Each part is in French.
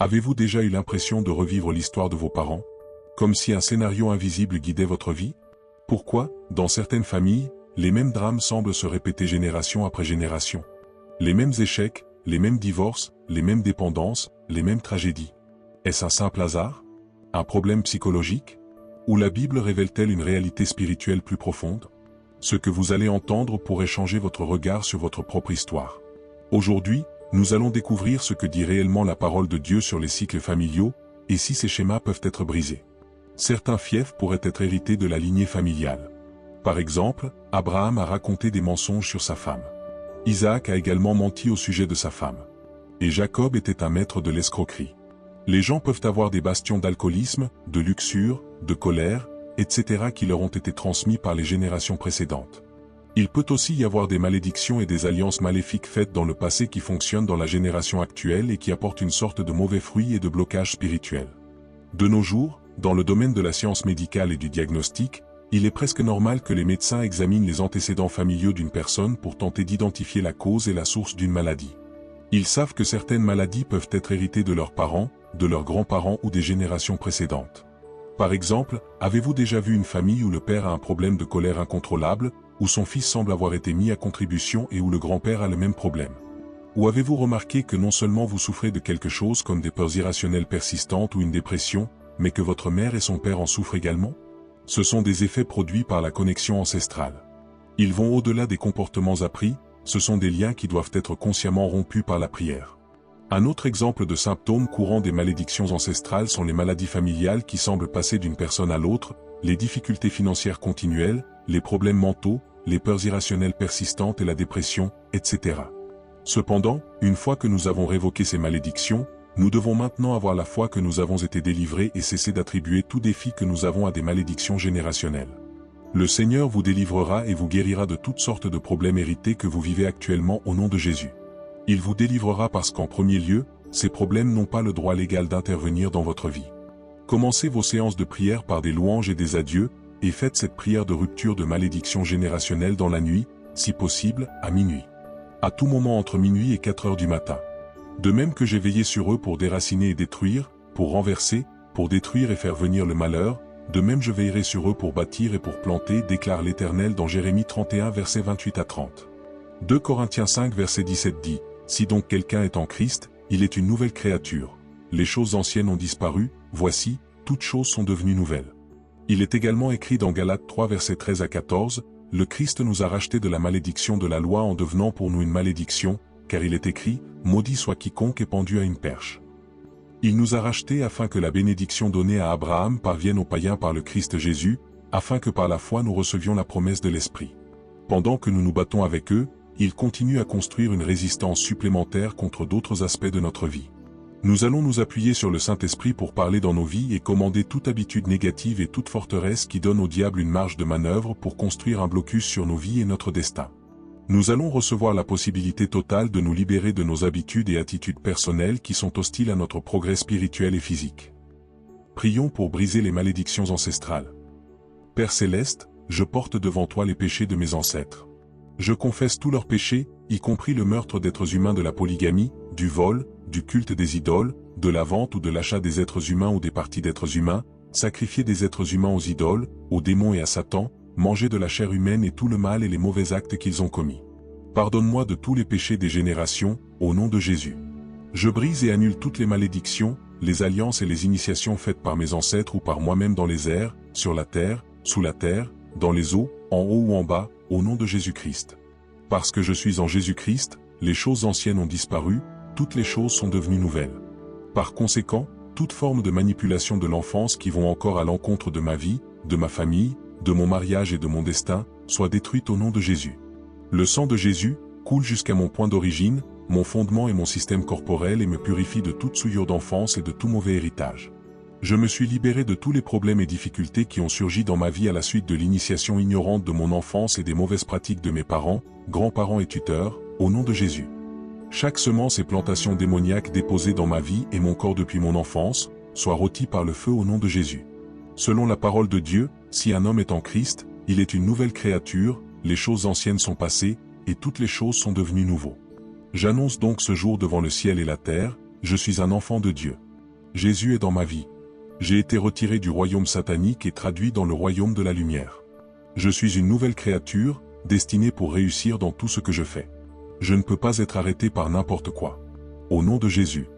Avez-vous déjà eu l'impression de revivre l'histoire de vos parents, comme si un scénario invisible guidait votre vie? Pourquoi, dans certaines familles, les mêmes drames semblent se répéter génération après génération? Les mêmes échecs, les mêmes divorces, les mêmes dépendances, les mêmes tragédies. Est-ce un simple hasard? Un problème psychologique? Ou la Bible révèle-t-elle une réalité spirituelle plus profonde? Ce que vous allez entendre pourrait changer votre regard sur votre propre histoire. Aujourd'hui, nous allons découvrir ce que dit réellement la parole de Dieu sur les cycles familiaux, et si ces schémas peuvent être brisés. Certains fiefs pourraient être hérités de la lignée familiale. Par exemple, Abraham a raconté des mensonges sur sa femme. Isaac a également menti au sujet de sa femme. Et Jacob était un maître de l'escroquerie. Les gens peuvent avoir des bastions d'alcoolisme, de luxure, de colère, etc. qui leur ont été transmis par les générations précédentes. Il peut aussi y avoir des malédictions et des alliances maléfiques faites dans le passé qui fonctionnent dans la génération actuelle et qui apportent une sorte de mauvais fruits et de blocage spirituel. De nos jours, dans le domaine de la science médicale et du diagnostic, il est presque normal que les médecins examinent les antécédents familiaux d'une personne pour tenter d'identifier la cause et la source d'une maladie. Ils savent que certaines maladies peuvent être héritées de leurs parents, de leurs grands-parents ou des générations précédentes. Par exemple, avez-vous déjà vu une famille où le père a un problème de colère incontrôlable, où son fils semble avoir été mis à contribution et où le grand-père a le même problème? Ou avez-vous remarqué que non seulement vous souffrez de quelque chose comme des peurs irrationnelles persistantes ou une dépression, mais que votre mère et son père en souffrent également? Ce sont des effets produits par la connexion ancestrale. Ils vont au-delà des comportements appris, ce sont des liens qui doivent être consciemment rompus par la prière. Un autre exemple de symptômes courants des malédictions ancestrales sont les maladies familiales qui semblent passer d'une personne à l'autre, les difficultés financières continuelles, les problèmes mentaux, les peurs irrationnelles persistantes et la dépression, etc. Cependant, une fois que nous avons révoqué ces malédictions, nous devons maintenant avoir la foi que nous avons été délivrés et cesser d'attribuer tout défi que nous avons à des malédictions générationnelles. Le Seigneur vous délivrera et vous guérira de toutes sortes de problèmes hérités que vous vivez actuellement au nom de Jésus. Il vous délivrera parce qu'en premier lieu, ces problèmes n'ont pas le droit légal d'intervenir dans votre vie. Commencez vos séances de prière par des louanges et des adieux, et faites cette prière de rupture de malédiction générationnelle dans la nuit, si possible, à minuit. À tout moment entre minuit et 4 heures du matin. De même que j'ai veillé sur eux pour déraciner et détruire, pour renverser, pour détruire et faire venir le malheur, de même je veillerai sur eux pour bâtir et pour planter, déclare l'Éternel dans Jérémie 31 versets 28 à 30. 2 Corinthiens 5 verset 17 dit, « Si donc quelqu'un est en Christ, il est une nouvelle créature. Les choses anciennes ont disparu, voici, toutes choses sont devenues nouvelles. » Il est également écrit dans Galates 3 versets 13 à 14, « Le Christ nous a rachetés de la malédiction de la loi en devenant pour nous une malédiction, car il est écrit, maudit soit quiconque est pendu à une perche. » Il nous a rachetés afin que la bénédiction donnée à Abraham parvienne aux païens par le Christ Jésus, afin que par la foi nous recevions la promesse de l'Esprit. Pendant que nous nous battons avec eux, ils continuent à construire une résistance supplémentaire contre d'autres aspects de notre vie. Nous allons nous appuyer sur le Saint-Esprit pour parler dans nos vies et commander toute habitude négative et toute forteresse qui donne au diable une marge de manœuvre pour construire un blocus sur nos vies et notre destin. Nous allons recevoir la possibilité totale de nous libérer de nos habitudes et attitudes personnelles qui sont hostiles à notre progrès spirituel et physique. Prions pour briser les malédictions ancestrales. Père Céleste, je porte devant toi les péchés de mes ancêtres. Je confesse tous leurs péchés, y compris le meurtre d'êtres humains, de la polygamie, du vol, du culte des idoles, de la vente ou de l'achat des êtres humains ou des parties d'êtres humains, sacrifier des êtres humains aux idoles, aux démons et à Satan, manger de la chair humaine et tout le mal et les mauvais actes qu'ils ont commis. Pardonne-moi de tous les péchés des générations, au nom de Jésus. Je brise et annule toutes les malédictions, les alliances et les initiations faites par mes ancêtres ou par moi-même dans les airs, sur la terre, sous la terre, dans les eaux, en haut ou en bas, au nom de Jésus-Christ. Parce que je suis en Jésus-Christ, les choses anciennes ont disparu, toutes les choses sont devenues nouvelles. Par conséquent, toute forme de manipulation de l'enfance qui vont encore à l'encontre de ma vie, de ma famille, de mon mariage et de mon destin, soit détruite au nom de Jésus. Le sang de Jésus coule jusqu'à mon point d'origine, mon fondement et mon système corporel et me purifie de toute souillure d'enfance et de tout mauvais héritage. Je me suis libéré de tous les problèmes et difficultés qui ont surgi dans ma vie à la suite de l'initiation ignorante de mon enfance et des mauvaises pratiques de mes parents, grands-parents et tuteurs, au nom de Jésus. Chaque semence et plantation démoniaque déposée dans ma vie et mon corps depuis mon enfance, soit rôtie par le feu au nom de Jésus. Selon la parole de Dieu, si un homme est en Christ, il est une nouvelle créature, les choses anciennes sont passées, et toutes les choses sont devenues nouveaux. J'annonce donc ce jour devant le ciel et la terre, je suis un enfant de Dieu. Jésus est dans ma vie. J'ai été retiré du royaume satanique et traduit dans le royaume de la lumière. Je suis une nouvelle créature, destinée pour réussir dans tout ce que je fais. Je ne peux pas être arrêté par n'importe quoi. Au nom de Jésus.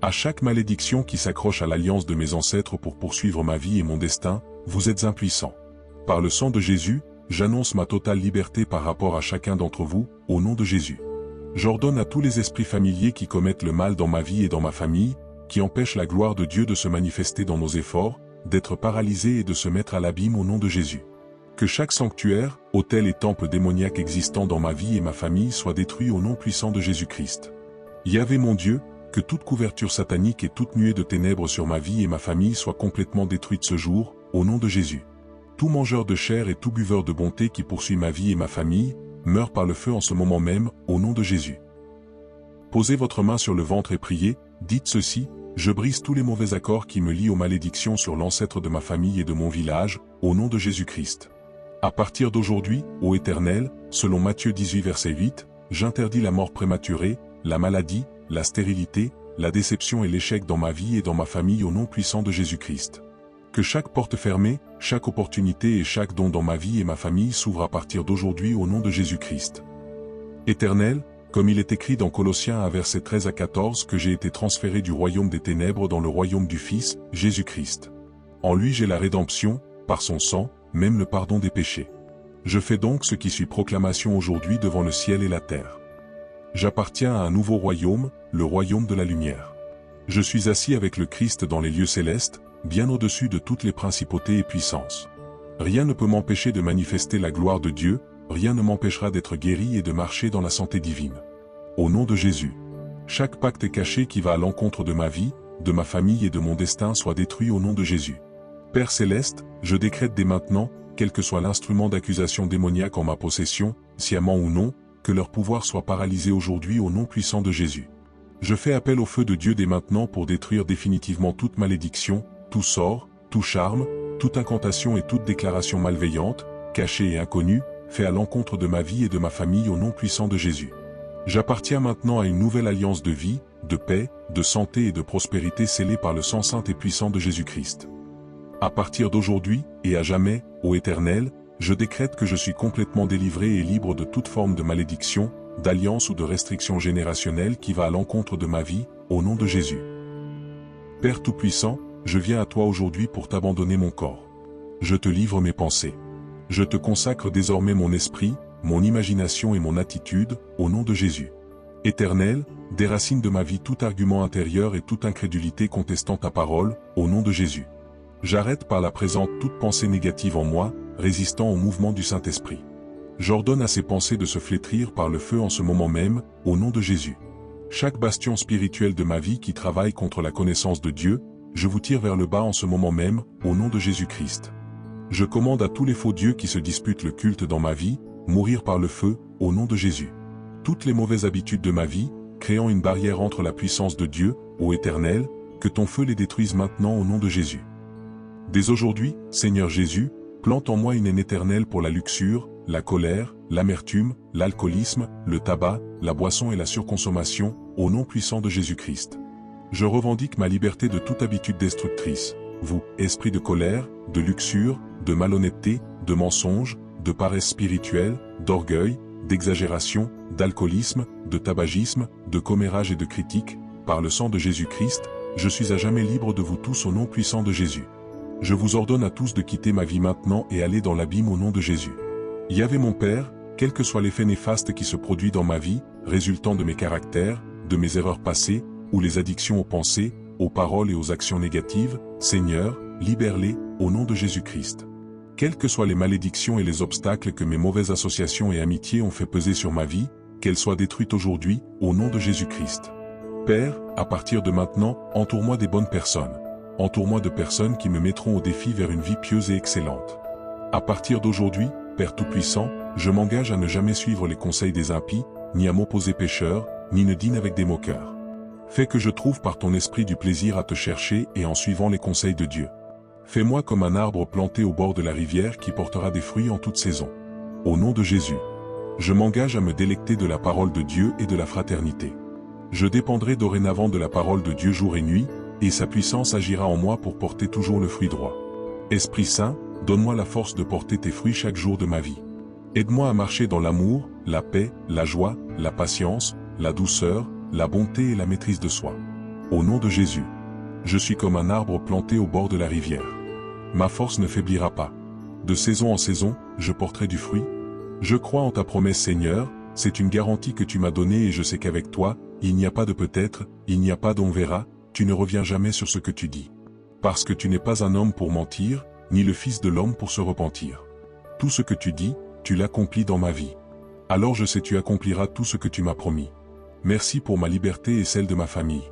À chaque malédiction qui s'accroche à l'alliance de mes ancêtres pour poursuivre ma vie et mon destin, vous êtes impuissants. Par le sang de Jésus, j'annonce ma totale liberté par rapport à chacun d'entre vous, au nom de Jésus. J'ordonne à tous les esprits familiers qui commettent le mal dans ma vie et dans ma famille, qui empêchent la gloire de Dieu de se manifester dans nos efforts, d'être paralysés et de se mettre à l'abîme au nom de Jésus. Que chaque sanctuaire, autel et temple démoniaque existant dans ma vie et ma famille soit détruit au nom puissant de Jésus-Christ. Yahvé mon Dieu, que toute couverture satanique et toute nuée de ténèbres sur ma vie et ma famille soit complètement détruite ce jour, au nom de Jésus. Tout mangeur de chair et tout buveur de bonté qui poursuit ma vie et ma famille, meurt par le feu en ce moment même, au nom de Jésus. Posez votre main sur le ventre et priez, dites ceci: je brise tous les mauvais accords qui me lient aux malédictions sur l'ancêtre de ma famille et de mon village, au nom de Jésus-Christ. À partir d'aujourd'hui, ô Éternel, selon Matthieu 18 verset 8, j'interdis la mort prématurée, la maladie, la stérilité, la déception et l'échec dans ma vie et dans ma famille au nom puissant de Jésus-Christ. Que chaque porte fermée, chaque opportunité et chaque don dans ma vie et ma famille s'ouvre à partir d'aujourd'hui au nom de Jésus-Christ. Éternel, comme il est écrit dans Colossiens 1 versets 13 à 14 que j'ai été transféré du royaume des ténèbres dans le royaume du Fils, Jésus-Christ. En lui j'ai la rédemption, par son sang, même le pardon des péchés. Je fais donc ce qui suit proclamation aujourd'hui devant le ciel et la terre. J'appartiens à un nouveau royaume, le royaume de la lumière. Je suis assis avec le Christ dans les lieux célestes, bien au-dessus de toutes les principautés et puissances. Rien ne peut m'empêcher de manifester la gloire de Dieu, rien ne m'empêchera d'être guéri et de marcher dans la santé divine. Au nom de Jésus. Chaque pacte caché qui va à l'encontre de ma vie, de ma famille et de mon destin soit détruit au nom de Jésus. Père Céleste, je décrète dès maintenant, quel que soit l'instrument d'accusation démoniaque en ma possession, sciemment ou non, que leur pouvoir soit paralysé aujourd'hui au nom puissant de Jésus. Je fais appel au feu de Dieu dès maintenant pour détruire définitivement toute malédiction, tout sort, tout charme, toute incantation et toute déclaration malveillante, cachée et inconnue, fait à l'encontre de ma vie et de ma famille au nom puissant de Jésus. J'appartiens maintenant à une nouvelle alliance de vie, de paix, de santé et de prospérité scellée par le sang saint et puissant de Jésus-Christ. À partir d'aujourd'hui, et à jamais, ô Éternel, je décrète que je suis complètement délivré et libre de toute forme de malédiction, d'alliance ou de restriction générationnelle qui va à l'encontre de ma vie, au nom de Jésus. Père Tout-Puissant, je viens à toi aujourd'hui pour t'abandonner mon corps. Je te livre mes pensées. Je te consacre désormais mon esprit, mon imagination et mon attitude, au nom de Jésus. Éternel, déracine de ma vie tout argument intérieur et toute incrédulité contestant ta parole, au nom de Jésus. J'arrête par la présente toute pensée négative en moi, résistant au mouvement du Saint-Esprit. J'ordonne à ces pensées de se flétrir par le feu en ce moment même, au nom de Jésus. Chaque bastion spirituel de ma vie qui travaille contre la connaissance de Dieu, je vous tire vers le bas en ce moment même, au nom de Jésus-Christ. Je commande à tous les faux dieux qui se disputent le culte dans ma vie, mourir par le feu, au nom de Jésus. Toutes les mauvaises habitudes de ma vie, créant une barrière entre la puissance de Dieu, ô Éternel, que ton feu les détruise maintenant au nom de Jésus. Dès aujourd'hui, Seigneur Jésus, plante en moi une haine éternelle pour la luxure, la colère, l'amertume, l'alcoolisme, le tabac, la boisson et la surconsommation, au nom puissant de Jésus-Christ. Je revendique ma liberté de toute habitude destructrice. Vous, esprit de colère, de luxure, de malhonnêteté, de mensonge, de paresse spirituelle, d'orgueil, d'exagération, d'alcoolisme, de tabagisme, de commérage et de critique, par le sang de Jésus-Christ, je suis à jamais libre de vous tous au nom puissant de Jésus. Je vous ordonne à tous de quitter ma vie maintenant et aller dans l'abîme au nom de Jésus. Yahvé mon Père, quel que soit l'effet néfaste qui se produit dans ma vie, résultant de mes caractères, de mes erreurs passées, ou les addictions aux pensées, aux paroles et aux actions négatives, Seigneur, libère-les, au nom de Jésus-Christ. Quelles que soient les malédictions et les obstacles que mes mauvaises associations et amitiés ont fait peser sur ma vie, qu'elles soient détruites aujourd'hui, au nom de Jésus-Christ. Père, à partir de maintenant, entoure-moi des bonnes personnes. Entoure-moi de personnes qui me mettront au défi vers une vie pieuse et excellente. À partir d'aujourd'hui, Père Tout-Puissant, je m'engage à ne jamais suivre les conseils des impies, ni à m'opposer pécheur, ni ne dîne avec des moqueurs. Fais que je trouve par ton esprit du plaisir à te chercher et en suivant les conseils de Dieu. Fais-moi comme un arbre planté au bord de la rivière qui portera des fruits en toute saison. Au nom de Jésus, je m'engage à me délecter de la parole de Dieu et de la fraternité. Je dépendrai dorénavant de la parole de Dieu jour et nuit, et sa puissance agira en moi pour porter toujours le fruit droit. Esprit Saint, donne-moi la force de porter tes fruits chaque jour de ma vie. Aide-moi à marcher dans l'amour, la paix, la joie, la patience, la douceur, la bonté et la maîtrise de soi. Au nom de Jésus, je suis comme un arbre planté au bord de la rivière. Ma force ne faiblira pas. De saison en saison, je porterai du fruit. Je crois en ta promesse, Seigneur, c'est une garantie que tu m'as donnée et je sais qu'avec toi, il n'y a pas de peut-être, il n'y a pas d'on verra, tu ne reviens jamais sur ce que tu dis. Parce que tu n'es pas un homme pour mentir, ni le Fils de l'homme pour se repentir. Tout ce que tu dis, tu l'accomplis dans ma vie. Alors je sais tu accompliras tout ce que tu m'as promis. Merci pour ma liberté et celle de ma famille.